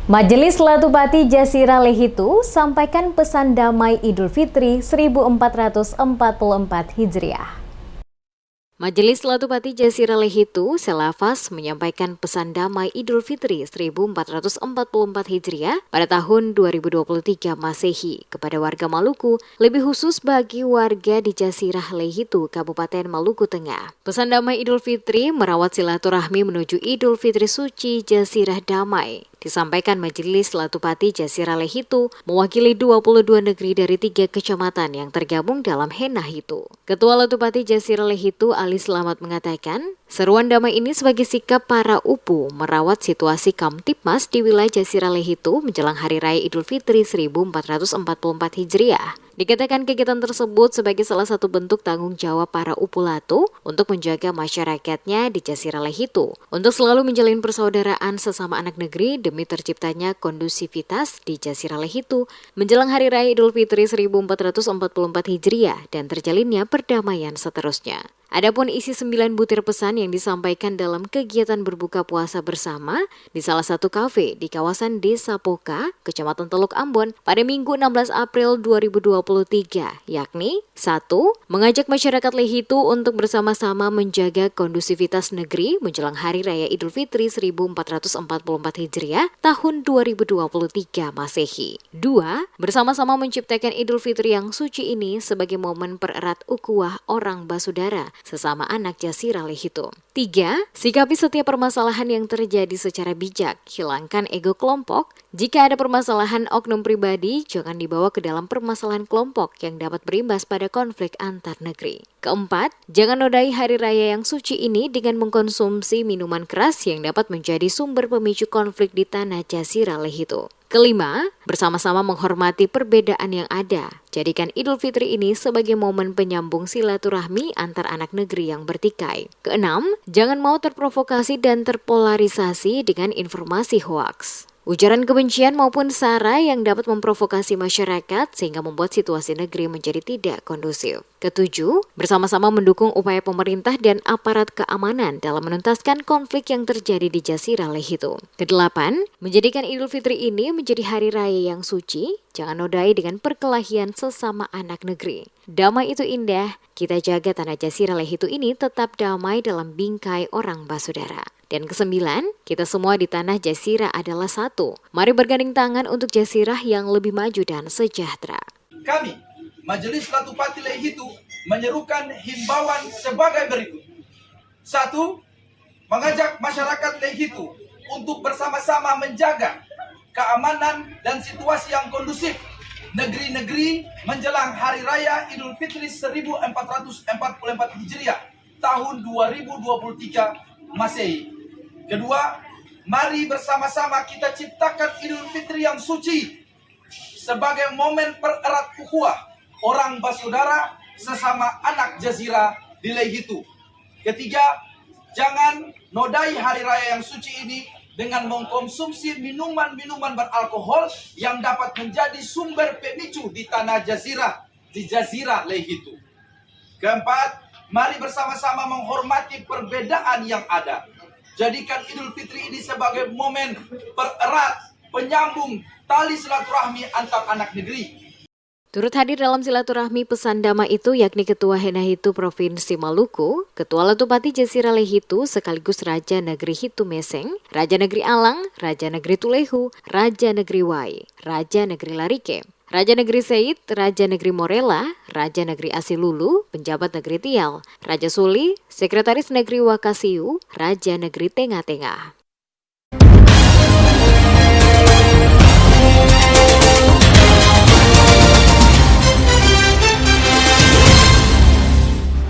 Majelis Latupati Jasira Lehitu sampaikan pesan damai Idul Fitri 1444 Hijriah. Majelis Latupati Jasira Lehitu Selafas menyampaikan pesan damai Idul Fitri 1444 Hijriah pada tahun 2023 Masehi kepada warga Maluku, lebih khusus bagi warga di Jasirah Lehitu, Kabupaten Maluku Tengah. Pesan damai Idul Fitri merawat silaturahmi menuju Idul Fitri Suci Jasirah Damai. Disampaikan Majelis Latupati Jasira Lehitu mewakili 22 negeri dari 3 kecamatan yang tergabung dalam Henah itu. Ketua Latupati Jasira Lehitu Ali Slamet mengatakan, seruan damai ini sebagai sikap para UPU merawat situasi Kamtipmas di wilayah Jasira Lehitu menjelang Hari Raya Idul Fitri 1444 Hijriah. Dikatakan kegiatan tersebut sebagai salah satu bentuk tanggung jawab para UPU Latu untuk menjaga masyarakatnya di Jasira Lehitu, untuk selalu menjalin persaudaraan sesama anak negeri demi terciptanya kondusivitas di Jasira Lehitu menjelang Hari Raya Idul Fitri 1444 Hijriah dan terjalinnya perdamaian seterusnya. Adapun isi 9 butir pesan yang disampaikan dalam kegiatan berbuka puasa bersama di salah satu kafe di kawasan Desa Poka, Kecamatan Teluk Ambon pada Minggu 16 April 2023, yakni 1. Mengajak masyarakat Lehitu untuk bersama-sama menjaga kondusivitas negeri menjelang Hari Raya Idul Fitri 1444 Hijriah tahun 2023 Masehi. 2. Bersama-sama menciptakan Idul Fitri yang suci ini sebagai momen pererat ukhuwah orang basudara sesama anak Jasira Lehitu. 3. Sikapi setiap permasalahan yang terjadi secara bijak, hilangkan ego kelompok. Jika ada permasalahan oknum pribadi, jangan dibawa ke dalam permasalahan kelompok yang dapat berimbas pada konflik antar negeri. 4. Jangan nodai hari raya yang suci ini dengan mengkonsumsi minuman keras yang dapat menjadi sumber pemicu konflik di tanah Jasira Lehitu. 5. Bersama-sama menghormati perbedaan yang ada. Jadikan Idul Fitri ini sebagai momen penyambung silaturahmi antar anak negeri yang bertikai. 6. Jangan mau terprovokasi dan terpolarisasi dengan informasi hoaks, ujaran kebencian maupun sara yang dapat memprovokasi masyarakat sehingga membuat situasi negeri menjadi tidak kondusif. 7. Bersama-sama mendukung upaya pemerintah dan aparat keamanan dalam menuntaskan konflik yang terjadi di Jasira Lehitu. 8. Menjadikan Idul Fitri ini menjadi hari raya yang suci, jangan nodai dengan perkelahian sesama anak negeri. Damai itu indah, kita jaga tanah Jasira Lehitu ini tetap damai dalam bingkai orang basudara. Dan 9, kita semua di tanah Jasira adalah satu. Mari bergandeng tangan untuk Jasirah yang lebih maju dan sejahtera. Kami, Majelis Latupati Lehitu, menyerukan himbauan sebagai berikut. 1. Mengajak masyarakat Lehitu untuk bersama-sama menjaga keamanan dan situasi yang kondusif negeri-negeri menjelang Hari Raya Idul Fitri 1444 Hijriah tahun 2023 Masehi. 2. Mari bersama-sama kita ciptakan Idul Fitri yang suci sebagai momen pererat ukhuwah orang basudara sesama anak Jasira di Lehitu. 3. Jangan nodai hari raya yang suci ini dengan mengkonsumsi minuman-minuman beralkohol yang dapat menjadi sumber pemicu di tanah Jasira, di Jasira Lehitu. 4. Mari bersama-sama menghormati perbedaan yang ada. Jadikan Idul Fitri ini sebagai momen pererat, penyambung tali silaturahmi antar anak negeri. Turut hadir dalam silaturahmi pesan damai itu yakni Ketua Henah Hitu Provinsi Maluku, Ketua Latupati Jasira Lehitu sekaligus Raja Negeri Hitu Meseng, Raja Negeri Alang, Raja Negeri Tulehu, Raja Negeri Wai, Raja Negeri Larike, Raja Negeri Seit, Raja Negeri Morela, Raja Negeri Asilulu, Penjabat Negeri Tial, Raja Suli, Sekretaris Negeri Wakasiu, Raja Negeri Tengah-Tengah.